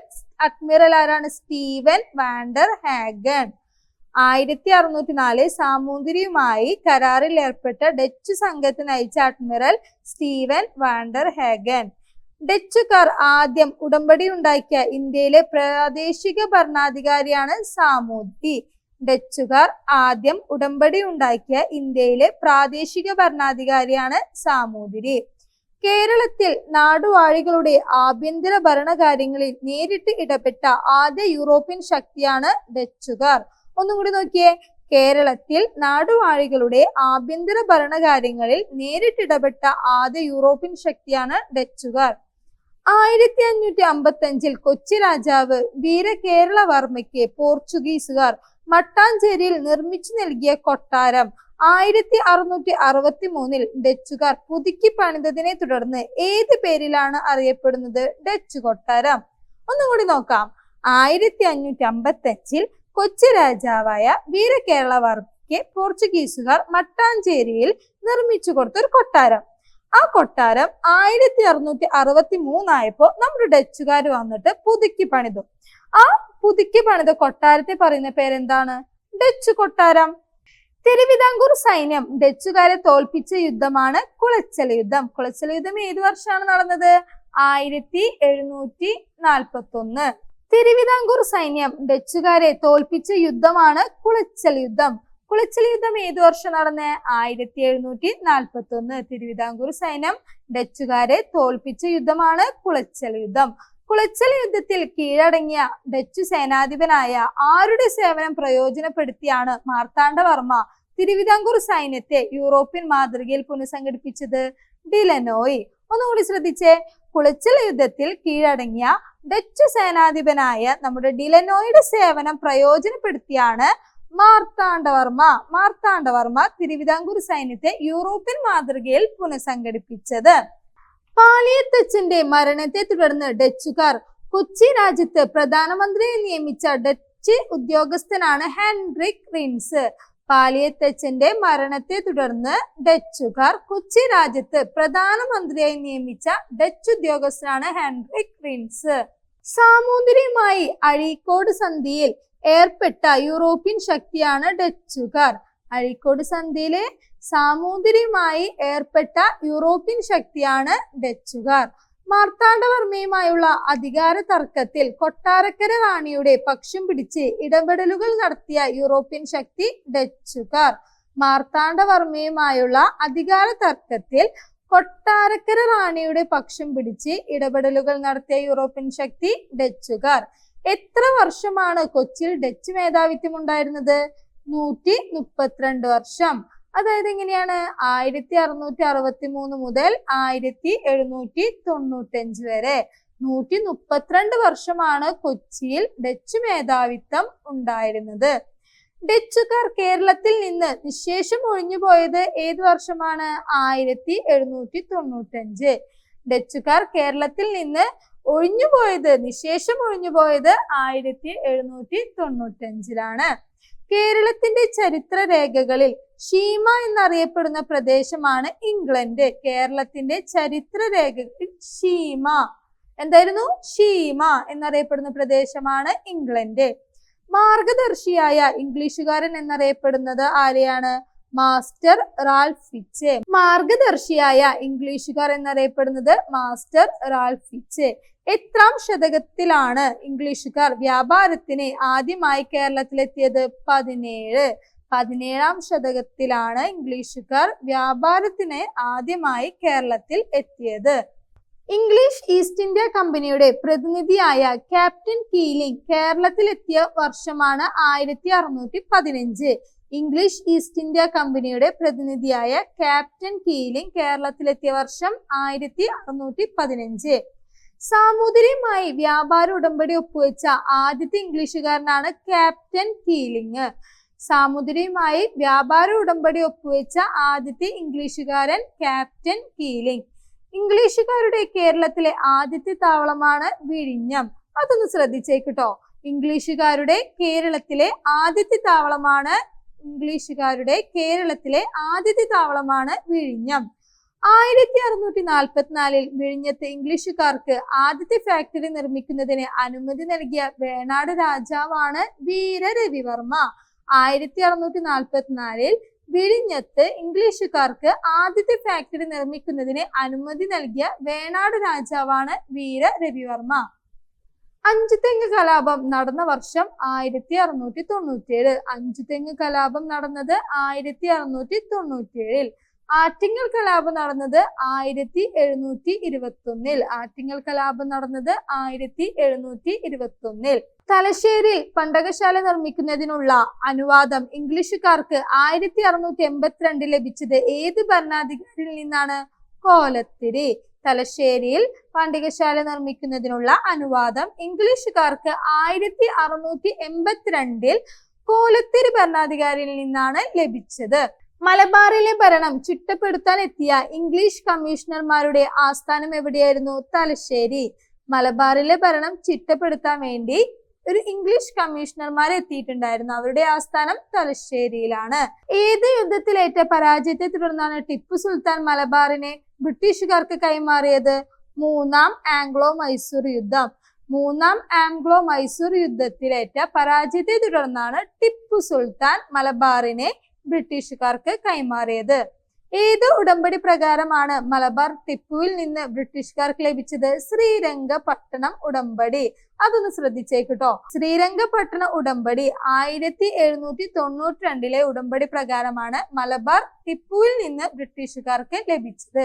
ആരാണ്? Steven Vander Hagen. 1604 സാമൂതിരിയുമായി കരാറിൽ ഏർപ്പെട്ട ഡച്ച് സംഘത്തെ നയിച്ച അഡ്മിറൽ സ്റ്റീവൻ വാൻഡർ ഹാഗൻ. ഡച്ചുകാർ ആദ്യം ഉടമ്പടി ഉണ്ടാക്കിയ ഇന്ത്യയിലെ പ്രാദേശിക ഭരണാധികാരിയാണ് സാമൂതിരി. ഡച്ചുകാർ ആദ്യം ഉടമ്പടി ഉണ്ടാക്കിയ ഇന്ത്യയിലെ പ്രാദേശിക ഭരണാധികാരിയാണ് സാമൂതിരി. കേരളത്തിൽ നാടുവാഴികളുടെ ആഭ്യന്തര ഭരണകാര്യങ്ങളിൽ നേരിട്ട് ഇടപെട്ട ആദ്യ യൂറോപ്യൻ ശക്തിയാണ് ഡച്ചുകാർ. ഒന്നും കൂടി നോക്കിയേ. കേരളത്തിൽ നാടുവാഴികളുടെ ആഭ്യന്തര ഭരണകാര്യങ്ങളിൽ നേരിട്ടിടപെട്ട ആദ്യ യൂറോപ്യൻ ശക്തിയാണ് ഡച്ചുകാർ. 1555 കൊച്ചി രാജാവ് വീരകേരളവർമ്മയ്ക്ക് പോർച്ചുഗീസുകാർ മട്ടാഞ്ചേരിയിൽ നിർമ്മിച്ചു നൽകിയ കൊട്ടാരം 1663 ഡച്ചുകാർ പുതുക്കി പണിതതിനെ തുടർന്ന് ഏത് പേരിലാണ് അറിയപ്പെടുന്നത്? ഡച്ച് കൊട്ടാരം. ഒന്നും കൂടി നോക്കാം. 1555 കൊച്ചി രാജാവായ വീരകേരളവർമ്മയ്ക്ക് പോർച്ചുഗീസുകാർ മട്ടാഞ്ചേരിയിൽ നിർമ്മിച്ചു കൊടുത്തൊരു കൊട്ടാരം. ആ കൊട്ടാരം 1663 ആയപ്പോ നമ്മുടെ ഡച്ചുകാർ വന്നിട്ട് പുതുക്കി പണിതു. ആ പുതുക്കി പണിത കൊട്ടാരത്തെ പറയുന്ന പേരെന്താണ്? ഡച്ച് കൊട്ടാരം. തിരുവിതാംകൂർ സൈന്യം ഡച്ചുകാരെ തോൽപ്പിച്ച യുദ്ധമാണ് കുളച്ചൽ യുദ്ധം. കുളച്ചൽ യുദ്ധം ഏത് വർഷമാണ് നടന്നത്? 1741. തിരുവിതാംകൂർ സൈന്യം ഡച്ചുകാരെ തോൽപ്പിച്ച യുദ്ധമാണ് കുളച്ചൽ യുദ്ധം. കുളച്ചൽ യുദ്ധം ഏത് വർഷം നടന്നേ? 1741. തിരുവിതാംകൂർ സൈന്യം ഡച്ചുകാരെ തോൽപ്പിച്ച യുദ്ധമാണ് കുളച്ചൽ യുദ്ധം. കുളച്ചൽ യുദ്ധത്തിൽ കീഴടങ്ങിയ ഡച്ചു സേനാധിപനായ ആരുടെ സേവനം പ്രയോജനപ്പെടുത്തിയാണ് മാർത്താണ്ഡവർമ്മ തിരുവിതാംകൂർ സൈന്യത്തെ യൂറോപ്യൻ മാതൃകയിൽ പുനഃസംഘടിപ്പിച്ചത്? ഡിലനോയ്. ഒന്നുകൂടി ശ്രദ്ധിച്ചേ. കുളച്ചൽ യുദ്ധത്തിൽ കീഴടങ്ങിയ ഡച്ചു സേനാധിപനായ നമ്മുടെ ഡിലനോയുടെ സേവനം പ്രയോജനപ്പെടുത്തിയാണ് മാർത്താണ്ഡവർമ്മ തിരുവിതാംകൂർ സൈന്യത്തെ യൂറോപ്യൻ മാതൃകയിൽ പുനഃസംഘടിപ്പിച്ചത്. പാലിയത്തച്ഛന്റെ മരണത്തെ തുടർന്ന് ഡച്ചുകാർ കൊച്ചി രാജ്യത്ത് പ്രധാനമന്ത്രിയെ നിയമിച്ച ഡച്ച് ഉദ്യോഗസ്ഥനാണ് ഹെൻറിക് റിൻസ്. പാലിയത്തച്ഛന്റെ മരണത്തെ തുടർന്ന് ഡച്ചുകാർ കൊച്ചി രാജ്യത്ത് പ്രധാനമന്ത്രിയായി നിയമിച്ച ഡച്ച് ഉദ്യോഗസ്ഥനാണ് ഹെൻറിക് റിൻസ്. സാമൂതിരിയുമായി അഴീക്കോട് സന്ധിയിൽ ഏർപ്പെട്ട യൂറോപ്യൻ ശക്തിയാണ് ഡച്ചുകാർ. അഴീക്കോട് സന്ധിയിലെ സാമൂതിരിയുമായി ഏർപ്പെട്ട യൂറോപ്യൻ ശക്തിയാണ് ഡച്ചുകാർ. മാർത്താണ്ഡവർമ്മയുമായുള്ള അധികാര തർക്കത്തിൽ കൊട്ടാരക്കര റാണിയുടെ പക്ഷം പിടിച്ച് ഇടപെടലുകൾ നടത്തിയ യൂറോപ്യൻ ശക്തി ഡച്ചുകാർ. മാർത്താണ്ഡവർമ്മയുമായുള്ള അധികാര തർക്കത്തിൽ കൊട്ടാരക്കര റാണിയുടെ പക്ഷം പിടിച്ച് ഇടപെടലുകൾ നടത്തിയ യൂറോപ്യൻ ശക്തി ഡച്ചുകാർ. എത്ര വർഷമാണ് കൊച്ചിയിൽ ഡച്ച് മേധാവിത്വം ഉണ്ടായിരുന്നത്? 132 വർഷം. അതായത് എങ്ങനെയാണ്? 1663 മുതൽ 1795 വരെ 132 വർഷമാണ് കൊച്ചിയിൽ ഡച്ച് മേധാവിത്വം ഉണ്ടായിരുന്നത്. ഡച്ചുകാർ കേരളത്തിൽ നിന്ന് നിശേഷം ഒഴിഞ്ഞുപോയത് ഏത് വർഷമാണ്? 1795. ഡച്ചുകാർ കേരളത്തിൽ നിന്ന് നിശേഷം ഒഴിഞ്ഞുപോയത് 1795. കേരളത്തിന്റെ ചരിത്ര രേഖകളിൽ ഷീമ എന്നറിയപ്പെടുന്ന പ്രദേശമാണ് ഇംഗ്ലണ്ട്. കേരളത്തിന്റെ ചരിത്ര രേഖകളിൽ ഷീമ എന്നറിയപ്പെടുന്ന പ്രദേശമാണ് ഇംഗ്ലണ്ട്. മാർഗദർശിയായ ഇംഗ്ലീഷുകാരൻ എന്നറിയപ്പെടുന്നത് ആരെയാണ്? Master Ralph Fitch. മാർഗദർശിയായ ഇംഗ്ലീഷുകാർ എന്നറിയപ്പെടുന്നത് മാസ്റ്റർ റാൽഫ് ഫിച്ച്. എത്രാം ശതകത്തിലാണ് ഇംഗ്ലീഷുകാർ വ്യാപാരത്തിന് ആദ്യമായി കേരളത്തിലെത്തിയത്? 17ാം ശതകത്തിലാണ് ഇംഗ്ലീഷുകാർ വ്യാപാരത്തിന് ആദ്യമായി കേരളത്തിൽ എത്തിയത്. ഇംഗ്ലീഷ് ഈസ്റ്റ് ഇന്ത്യ കമ്പനിയുടെ പ്രതിനിധിയായ ക്യാപ്റ്റൻ കീലിംഗ് കേരളത്തിലെത്തിയ വർഷമാണ് 1615. ഇംഗ്ലീഷ് ഈസ്റ്റ് ഇന്ത്യ കമ്പനിയുടെ പ്രതിനിധിയായ ക്യാപ്റ്റൻ കീലിംഗ് കേരളത്തിലെത്തിയ വർഷം 1615. സാമൂതിരിയുമായി വ്യാപാര ഉടമ്പടി ഒപ്പുവെച്ച ആദ്യത്തെ ഇംഗ്ലീഷുകാരനാണ് ക്യാപ്റ്റൻ കീലിംഗ്. സാമൂതിരിയുമായി വ്യാപാര ഉടമ്പടി ഒപ്പുവെച്ച ആദ്യത്തെ ഇംഗ്ലീഷുകാരൻ ക്യാപ്റ്റൻ കീലിംഗ്. ഇംഗ്ലീഷുകാരുടെ കേരളത്തിലെ ആദ്യത്തെ താവളമാണ് വിഴിഞ്ഞം. അതൊന്ന് ശ്രദ്ധിച്ചേക്കിട്ടോ. ഇംഗ്ലീഷുകാരുടെ കേരളത്തിലെ ആദ്യത്തെ താവളമാണ് വിഴിഞ്ഞം. 1644 വിഴിഞ്ഞത്ത് ഇംഗ്ലീഷുകാർക്ക് ആദ്യത്തെ ഫാക്ടറി നിർമ്മിക്കുന്നതിന് അനുമതി നൽകിയ വേണാട് രാജാവാണ് വീരരവിവർമ്മ. 1644 വിഴിഞ്ഞത്ത് ഇംഗ്ലീഷുകാർക്ക് ആദ്യത്തെ ഫാക്ടറി നിർമ്മിക്കുന്നതിന് അനുമതി നൽകിയ വേണാട് രാജാവാണ് വീരരവിവർമ്മ. അഞ്ചുതെങ്ങ് കലാപം നടന്ന വർഷം 1697. അഞ്ചുതെങ്ങ് കലാപം നടന്നത് 1697. ആറ്റിങ്ങൽ കലാപം നടന്നത് 1721. തലശ്ശേരിയിൽ പണ്ടകശാല നിർമ്മിക്കുന്നതിനുള്ള അനുവാദം ഇംഗ്ലീഷുകാർക്ക് 1682 ലഭിച്ചത് ഏത് ഭരണാധികാരിയിൽ നിന്നാണ്? കോലത്തിരി. തലശ്ശേരിയിൽ പണ്ടികശാല നിർമ്മിക്കുന്നതിനുള്ള അനുവാദം ഇംഗ്ലീഷുകാർക്ക് 1682 കോലത്തിരി ഭരണാധികാരിയിൽ നിന്നാണ് ലഭിച്ചത്. മലബാറിലെ ഭരണം ചിട്ടപ്പെടുത്താൻ എത്തിയ ഇംഗ്ലീഷ് കമ്മീഷണർമാരുടെ ആസ്ഥാനം എവിടെയായിരുന്നു? തലശ്ശേരി. മലബാറിലെ ഭരണം ചിട്ടപ്പെടുത്താൻ വേണ്ടി ഒരു ഇംഗ്ലീഷ് കമ്മീഷണർമാർ എത്തിയിട്ടുണ്ടായിരുന്നു. അവരുടെ ആസ്ഥാനം തലശ്ശേരിയിലാണ്. ഏത് യുദ്ധത്തിലേറ്റ പരാജയത്തെ തുടർന്നാണ് ടിപ്പു സുൽത്താൻ മലബാറിനെ ബ്രിട്ടീഷുകാർക്ക് കൈമാറിയത്? മൂന്നാം ആംഗ്ലോ മൈസൂർ യുദ്ധം. മൂന്നാം ആംഗ്ലോ മൈസൂർ യുദ്ധത്തിലേറ്റ പരാജയത്തെ തുടർന്നാണ് ടിപ്പു സുൽത്താൻ മലബാറിനെ ബ്രിട്ടീഷുകാർക്ക് കൈമാറിയത്. ഏത് ഉടമ്പടി പ്രകാരമാണ് മലബാർ ടിപ്പുവിൽ നിന്ന് ബ്രിട്ടീഷുകാർക്ക് ലഭിച്ചത്? ശ്രീരംഗപട്ടണം ഉടമ്പടി. അതൊന്ന് ശ്രദ്ധിച്ചേക്കിട്ടോ. ശ്രീരംഗപട്ടണ ഉടമ്പടി 1792 ഉടമ്പടി പ്രകാരമാണ് മലബാർ ടിപ്പുവിൽ നിന്ന് ബ്രിട്ടീഷുകാർക്ക് ലഭിച്ചത്.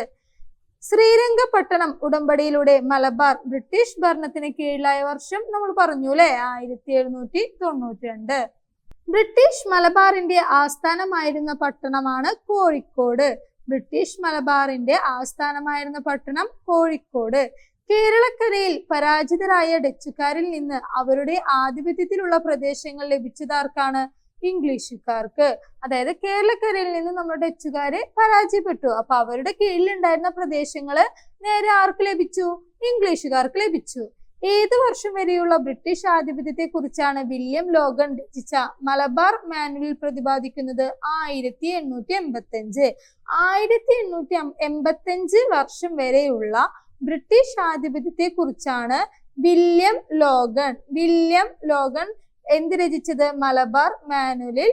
ശ്രീരംഗപട്ടണം ഉടമ്പടിയിലൂടെ മലബാർ ബ്രിട്ടീഷ് ഭരണത്തിന് കീഴിലായ വർഷം നമ്മൾ പറഞ്ഞു അല്ലെ, 1792. ബ്രിട്ടീഷ് മലബാറിന്റെ ആസ്ഥാനമായിരുന്ന പട്ടണമാണ് കോഴിക്കോട്. ബ്രിട്ടീഷ് മലബാറിന്റെ ആസ്ഥാനമായിരുന്ന പട്ടണം കോഴിക്കോട്. കേരളക്കരയിൽ പരാജിതരായ ഡച്ചുകാരിൽ നിന്ന് അവരുടെ ആധിപത്യത്തിലുള്ള പ്രദേശങ്ങൾ ലഭിച്ചതാർക്കാണ്? ഇംഗ്ലീഷുകാർക്ക്. അതായത് കേരളക്കരയിൽ നിന്ന് നമ്മുടെ ഡച്ചുകാര് പരാജയപ്പെട്ടു. അപ്പൊ അവരുടെ കീഴിലുണ്ടായിരുന്ന പ്രദേശങ്ങള് നേരെ ആർക്ക് ലഭിച്ചു? ഇംഗ്ലീഷുകാർക്ക് ലഭിച്ചു. ഏത് വർഷം വരെയുള്ള ബ്രിട്ടീഷ് ആധിപത്യത്തെ കുറിച്ചാണ് വില്യം ലോഗൻ രചിച്ച മലബാർ മാനുവൽ പ്രതിപാദിക്കുന്നത്? 1885. 1885 വർഷം വരെയുള്ള ബ്രിട്ടീഷ് ആധിപത്യത്തെ കുറിച്ചാണ് വില്യം ലോഗൻ എന്ത് രചിച്ചത്? മലബാർ മാനുവലിൽ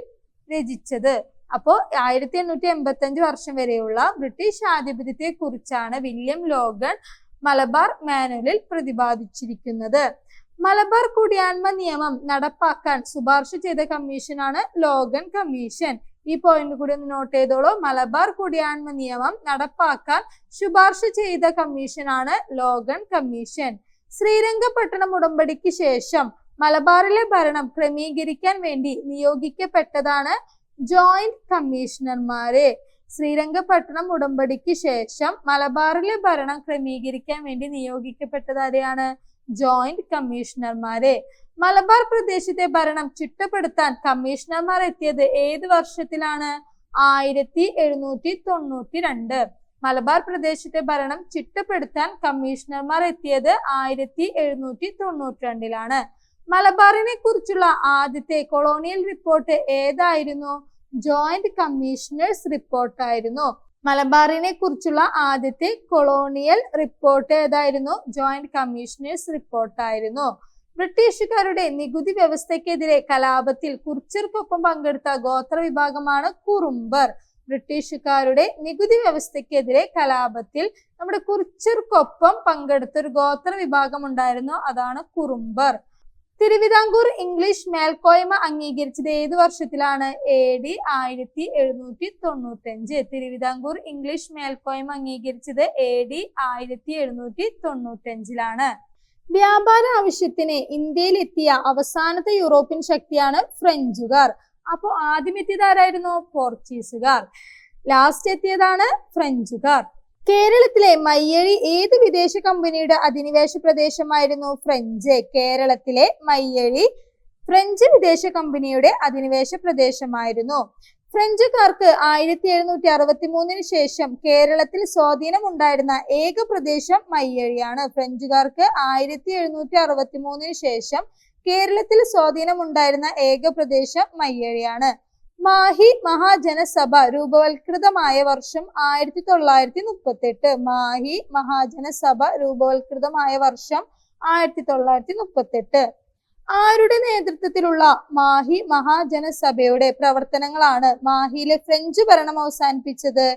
രചിച്ചത്. അപ്പോ 1885 വർഷം വരെയുള്ള ബ്രിട്ടീഷ് ആധിപത്യത്തെ കുറിച്ചാണ് വില്യം ലോഗൻ മലബാർ മാനുവലിൽ പ്രതിപാദിച്ചിരിക്കുന്നത്. മലബാർ കുടിയാന്മ നിയമം നടപ്പാക്കാൻ ശുപാർശ ചെയ്ത കമ്മീഷനാണ് ലോഗൻ കമ്മീഷൻ. ഈ പോയിന്റ് കൂടി ഒന്ന് നോട്ട് ചെയ്തോളൂ. മലബാർ കുടിയാന്മ നിയമം നടപ്പാക്കാൻ ശുപാർശ ചെയ്ത കമ്മീഷനാണ് ലോഗൻ കമ്മീഷൻ. ശ്രീരംഗപട്ടണം ഉടമ്പടിക്ക് ശേഷം മലബാറിലെ ഭരണം ക്രമീകരിക്കാൻ വേണ്ടി നിയോഗിക്കപ്പെട്ടതാണ് ജോയിന്റ് കമ്മീഷണർമാരെ. ശ്രീരംഗപട്ടണം ഉടമ്പടിക്ക് ശേഷം മലബാറിലെ ഭരണം ക്രമീകരിക്കാൻ വേണ്ടി നിയോഗിക്കപ്പെട്ടത് ആരെയാണ്? ജോയിന്റ് കമ്മീഷണർമാരെ. മലബാർ പ്രദേശത്തെ ഭരണം ചിട്ടപ്പെടുത്താൻ കമ്മീഷണർമാർ എത്തിയത് ഏത് വർഷത്തിലാണ്? 1792. മലബാർ പ്രദേശത്തെ ഭരണം ചിട്ടപ്പെടുത്താൻ കമ്മീഷണർമാർ എത്തിയത് 1792. മലബാറിനെ കുറിച്ചുള്ള ആദ്യത്തെ കൊളോണിയൽ റിപ്പോർട്ട് ഏതായിരുന്നു? ജോയിന്റ് കമ്മീഷണേഴ്സ് റിപ്പോർട്ടായിരുന്നു. മലബാറിനെ കുറിച്ചുള്ള ആദ്യത്തെ കൊളോണിയൽ റിപ്പോർട്ട് ഏതായിരുന്നു? ജോയിന്റ് കമ്മീഷണേഴ്സ് റിപ്പോർട്ടായിരുന്നു. ബ്രിട്ടീഷുകാരുടെ നികുതി വ്യവസ്ഥയ്ക്കെതിരെ കലാപത്തിൽ കുറിച്യർക്കൊപ്പം പങ്കെടുത്ത ഗോത്ര വിഭാഗമാണ് കുറുമ്പർ. ബ്രിട്ടീഷുകാരുടെ നികുതി വ്യവസ്ഥയ്ക്കെതിരെ കലാപത്തിൽ നമ്മുടെ കുറിച്യർക്കൊപ്പം പങ്കെടുത്ത ഒരു ഗോത്ര വിഭാഗം ഉണ്ടായിരുന്നു, അതാണ് കുറുമ്പർ. തിരുവിതാംകൂർ ഇംഗ്ലീഷ് മേൽക്കോയ്മ അംഗീകരിച്ചത് ഏത് വർഷത്തിലാണ്? AD 1795. തിരുവിതാംകൂർ ഇംഗ്ലീഷ് മേൽക്കോയ്മ അംഗീകരിച്ചത് AD 1795. വ്യാപാര ആവശ്യത്തിന് ഇന്ത്യയിലെത്തിയ അവസാനത്തെ യൂറോപ്യൻ ശക്തിയാണ് ഫ്രഞ്ചുകാർ. അപ്പൊ ആദ്യം എത്തിയത് ആരായിരുന്നു? പോർച്ചുഗീസുകാർ. ലാസ്റ്റ് എത്തിയതാണ് ഫ്രഞ്ചുകാർ. കേരളത്തിലെ മയ്യഴി ഏത് വിദേശ കമ്പനിയുടെ അധിനിവേശ പ്രദേശമായിരുന്നു? ഫ്രഞ്ച്. കേരളത്തിലെ മയ്യഴി ഫ്രഞ്ച് വിദേശ കമ്പനിയുടെ അധിനിവേശ പ്രദേശമായിരുന്നു. ഫ്രഞ്ചുകാർക്ക് 1763 ശേഷം കേരളത്തിൽ സ്വാധീനമുണ്ടായിരുന്ന ഏക പ്രദേശം മയ്യഴിയാണ്. ഫ്രഞ്ചുകാർക്ക് 1763 ശേഷം കേരളത്തിൽ സ്വാധീനമുണ്ടായിരുന്ന ഏക പ്രദേശം മയ്യഴിയാണ്. മാഹി മഹാജനസഭ രൂപവൽകൃതമായ വർഷം 1938. മാഹി മഹാജനസഭ രൂപവൽകൃതമായ വർഷം 1938. ആരുടെ നേതൃത്വത്തിലുള്ള മാഹി മഹാജനസഭയുടെ പ്രവർത്തനങ്ങളാണ് മാഹിയിലെ ഫ്രഞ്ച് ഭരണം അവസാനിപ്പിച്ചത്?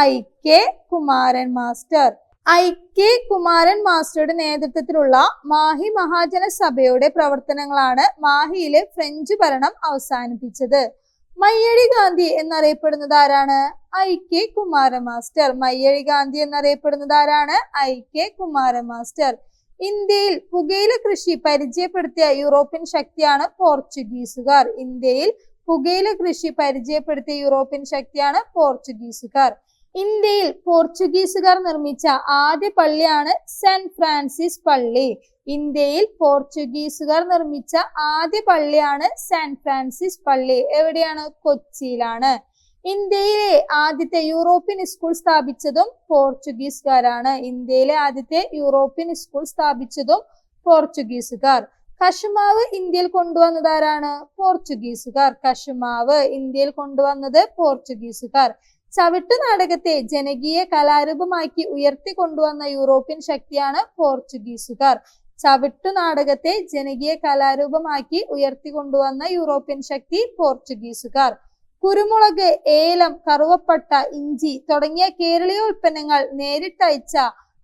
IK Kumaran master. IK Kumaran മാസ്റ്ററുടെ നേതൃത്വത്തിലുള്ള മാഹി മഹാജനസഭയുടെ പ്രവർത്തനങ്ങളാണ് മാഹിയിലെ ഫ്രഞ്ച് ഭരണം അവസാനിപ്പിച്ചത്. മയ്യഴി ഗാന്ധി എന്നറിയപ്പെടുന്നത് ആരാണ്? IK Kumaran master. മയ്യഴി ഗാന്ധി എന്നറിയപ്പെടുന്നത് ആരാണ്? IK Kumaran master. ഇന്ത്യയിൽ പുകയില കൃഷി പരിചയപ്പെടുത്തിയ യൂറോപ്യൻ ശക്തിയാണ് പോർച്ചുഗീസുകാർ. ഇന്ത്യയിൽ പുകയില കൃഷി പരിചയപ്പെടുത്തിയ യൂറോപ്യൻ ശക്തിയാണ് പോർച്ചുഗീസുകാർ. ഇന്ത്യയിൽ പോർച്ചുഗീസുകാർ നിർമ്മിച്ച ആദ്യ പള്ളിയാണ് സെന്റ് ഫ്രാൻസിസ് പള്ളി. ഇന്ത്യയിൽ പോർച്ചുഗീസുകാർ നിർമ്മിച്ച ആദ്യ പള്ളിയാണ് സെന്റ് ഫ്രാൻസിസ് പള്ളി. എവിടെയാണ്? കൊച്ചിയിലാണ്. ഇന്ത്യയിലെ ആദ്യത്തെ യൂറോപ്യൻ സ്കൂൾ സ്ഥാപിച്ചതും പോർച്ചുഗീസുകാരാണ്. ഇന്ത്യയിലെ ആദ്യത്തെ യൂറോപ്യൻ സ്കൂൾ സ്ഥാപിച്ചതും പോർച്ചുഗീസുകാർ. കശുമാവ് ഇന്ത്യയിൽ കൊണ്ടുവന്നത് ആരാണ്? പോർച്ചുഗീസുകാർ. കശുമാവ് ഇന്ത്യയിൽ കൊണ്ടുവന്നത് പോർച്ചുഗീസുകാർ. ചവിട്ടുനാടകത്തെ ജനകീയ കലാരൂപമാക്കി ഉയർത്തിക്കൊണ്ടുവന്ന യൂറോപ്യൻ ശക്തിയാണ് പോർച്ചുഗീസുകാർ. ചവിട്ടുനാടകത്തെ ജനകീയ കലാരൂപമാക്കി ഉയർത്തിക്കൊണ്ടുവന്ന യൂറോപ്യൻ ശക്തി പോർച്ചുഗീസുകാർ. കുരുമുളക്, ഏലം, കറുവപ്പട്ട, ഇഞ്ചി തുടങ്ങിയ കേരളീയ ഉൽപ്പന്നങ്ങൾ നേരിട്ടയച്ച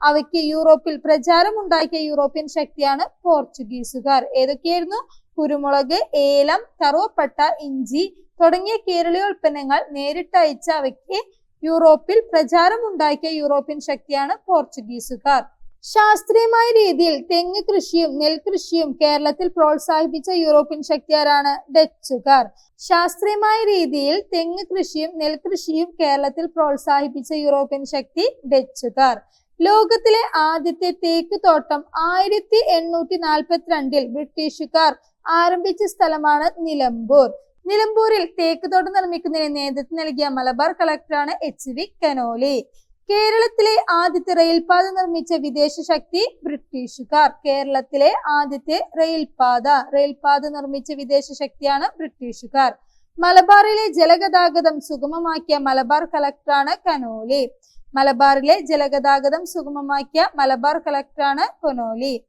അവയ്ക്ക് യൂറോപ്പിൽ പ്രചാരമുണ്ടാക്കിയ യൂറോപ്യൻ ശക്തിയാണ് പോർച്ചുഗീസുകാർ. ഏതൊക്കെയായിരുന്നു? കുരുമുളക്, ഏലം, കറുവപ്പട്ട, ഇഞ്ചി തുടങ്ങിയ കേരളീയ ഉൽപ്പന്നങ്ങൾ നേരിട്ടയച്ച അവയ്ക്ക് യൂറോപ്പിൽ പ്രചാരമുണ്ടാക്കിയ യൂറോപ്യൻ ശക്തിയാണ് പോർച്ചുഗീസുകാർ. ശാസ്ത്രീയമായ രീതിയിൽ തെങ്ങ് കൃഷിയും നെൽകൃഷിയും കേരളത്തിൽ പ്രോത്സാഹിപ്പിച്ച യൂറോപ്യൻ ശക്തി ആരാണ്? ഡച്ചുകാർ. ശാസ്ത്രീയമായ രീതിയിൽ തെങ്ങ് കൃഷിയും നെൽകൃഷിയും കേരളത്തിൽ പ്രോത്സാഹിപ്പിച്ച യൂറോപ്യൻ ശക്തി ഡച്ചുകാർ. ലോകത്തിലെ ആദ്യത്തെ തേക്ക് തോട്ടം 1842 ബ്രിട്ടീഷുകാർ ആരംഭിച്ച സ്ഥലമാണ് നിലമ്പൂർ. നിലമ്പൂരിൽ തേക്ക് തോട്ടം നിർമ്മിക്കുന്നതിന് നേതൃത്വം നൽകിയ മലബാർ കളക്ടറാണ് HV കനോലി. കേരളത്തിലെ ആദ്യത്തെ റെയിൽപാത നിർമ്മിച്ച വിദേശ ശക്തി ബ്രിട്ടീഷുകാർ. കേരളത്തിലെ ആദ്യത്തെ റെയിൽപാത നിർമ്മിച്ച വിദേശ ശക്തിയാണ് ബ്രിട്ടീഷുകാർ. മലബാറിലെ ജലഗതാഗതം സുഗമമാക്കിയ മലബാർ കളക്ടറാണ് കനോലി. മലബാറിലെ ജലഗതാഗതം സുഗമമാക്കിയ മലബാർ കളക്ടറാണ് കനോലി.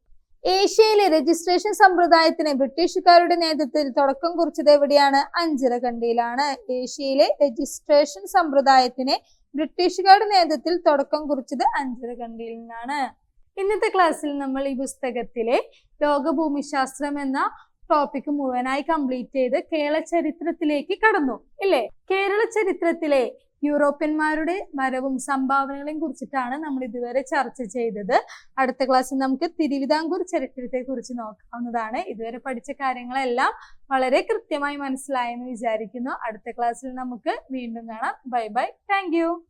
ഏഷ്യയിലെ രജിസ്ട്രേഷൻ സമ്പ്രദായത്തിന് ബ്രിട്ടീഷുകാരുടെ നേതൃത്വത്തിൽ തുടക്കം കുറിച്ചത് എവിടെയാണ്? അഞ്ചരക്കണ്ടിയിലാണ്. ഏഷ്യയിലെ രജിസ്ട്രേഷൻ സമ്പ്രദായത്തിന് ബ്രിട്ടീഷുകാരുടെ നേതൃത്വത്തിൽ തുടക്കം കുറിച്ചത് അഞ്ചരക്കണ്ടിയിൽ നിന്നാണ്. ഇന്നത്തെ ക്ലാസ്സിൽ നമ്മൾ ഈ പുസ്തകത്തിലെ ലോകഭൂമിശാസ്ത്രം എന്ന ടോപ്പിക് മുഴുവനായി കംപ്ലീറ്റ് ചെയ്ത് കേരള ചരിത്രത്തിലേക്ക് കടന്നു ഇല്ലേ? കേരള ചരിത്രത്തിലെ യൂറോപ്യന്മാരുടെ വരവും സംഭാവനകളെയും കുറിച്ചിട്ടാണ് നമ്മൾ ഇതുവരെ ചർച്ച ചെയ്തത്. അടുത്ത ക്ലാസ്സിൽ നമുക്ക് തിരുവിതാംകൂർ ചരിത്രത്തെ കുറിച്ച് നോക്കാവുന്നതാണ്. ഇതുവരെ പഠിച്ച കാര്യങ്ങളെല്ലാം വളരെ കൃത്യമായി മനസ്സിലായെന്ന് വിചാരിക്കുന്നു. അടുത്ത ക്ലാസ്സിൽ നമുക്ക് വീണ്ടും കാണാം. Bye bye. Thank you.